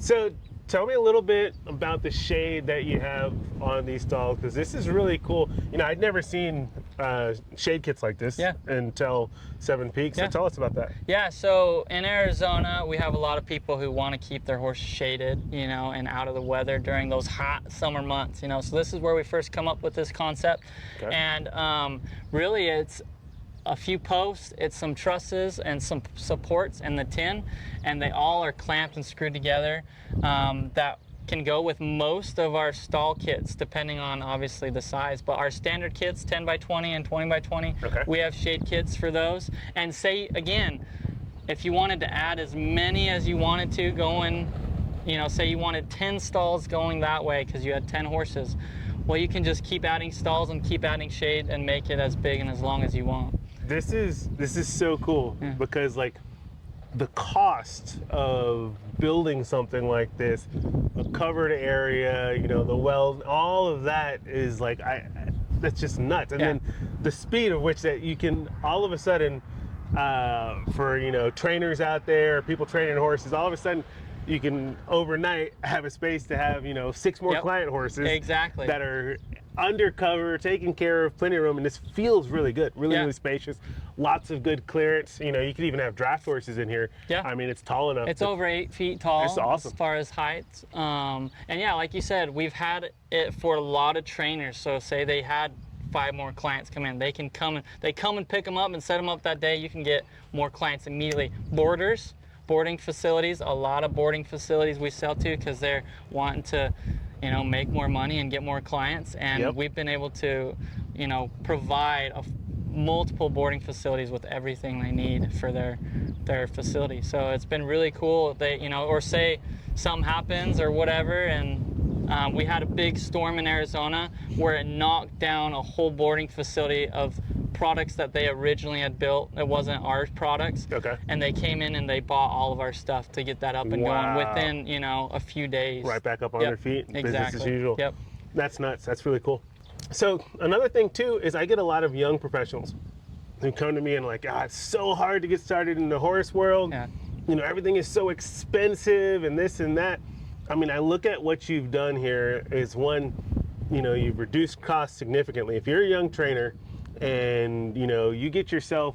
So tell me a little bit about the shade that you have on these stalls, because this is really cool. You know, I'd never seen shade kits like this until Seven Peaks. So tell us about that. Yeah, so in Arizona, we have a lot of people who want to keep their horse shaded, you know, and out of the weather during those hot summer months, you know. So this is where we first come up with this concept. Okay. And really it's a few posts, it's some trusses and some supports in the tin, and they all are clamped and screwed together. That can go with most of our stall kits, depending on obviously the size. But our standard kits, 10 by 20 and 20 by 20, we have shade kits for those. And say again, if you wanted to add as many as you wanted to going, you know, say you wanted 10 stalls going that way because you had 10 horses, well, you can just keep adding stalls and keep adding shade and make it as big and as long as you want. This is so cool because like the cost of building something like this, a covered area, you know, the wells, all of that is like, that's just nuts. And then the speed of which that you can all of a sudden, for, you know, trainers out there, people training horses, all of a sudden you can overnight have a space to have, you know, 6 more client horses that are undercover, taken care of, plenty of room, and this feels really good, really spacious, lots of good clearance. You know, you could even have draft horses in here. I mean, it's tall enough. It's over 8 feet tall. It's awesome as far as height. And yeah, like you said, we've had it for a lot of trainers. So say they had 5 more clients come in, they can come and pick them up and set them up that day. You can get more clients immediately. Boarding facilities, a lot of boarding facilities we sell to because they're wanting to, you know, make more money and get more clients. And we've been able to, you know, provide multiple boarding facilities with everything they need for their facility. So it's been really cool. They, you know, or say something happens or whatever, and we had a big storm in Arizona where it knocked down a whole boarding facility of products that they originally had built. It wasn't our products. And they came in and they bought all of our stuff to get that up and going within, you know, a few days. Right back up on their feet. Business as usual. Yep. That's nuts. That's really cool. So another thing too is I get a lot of young professionals who come to me and like, it's so hard to get started in the horse world. You know, everything is so expensive and this and that. I mean, I look at what you've done here is one, you know, you've reduced costs significantly. If you're a young trainer and, you know, you get yourself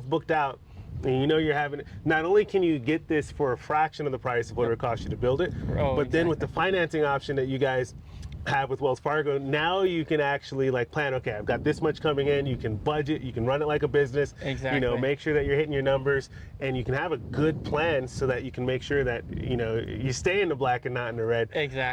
booked out and you know you're having, not only can you get this for a fraction of the price of what it would cost you to build it, but then with the financing option that you guys have with Wells Fargo, now you can actually like plan, okay, I've got this much coming in, you can budget, you can run it like a business, you know, make sure that you're hitting your numbers, and you can have a good plan so that you can make sure that, you know, you stay in the black and not in the red.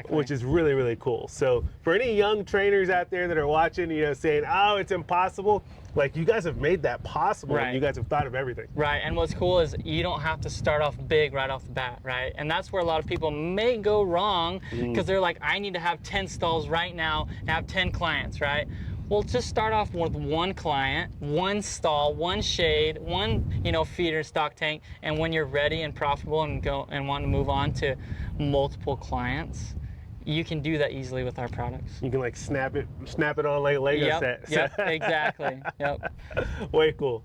Which is really, really cool. So for any young trainers out there that are watching, you know, saying, oh, it's impossible, like you guys have made that possible, and you guys have thought of everything. And what's cool is you don't have to start off big right off the bat, and that's where a lot of people may go wrong, because they're like, I need to have 10 stalls right now and have 10 clients, Well, just start off with 1 client, 1 stall, 1 shade, 1, you know, feeder stock tank, and when you're ready and profitable and go and want to move on to multiple clients, you can do that easily with our products. You can like snap it on like a Lego set. Exactly. Way cool.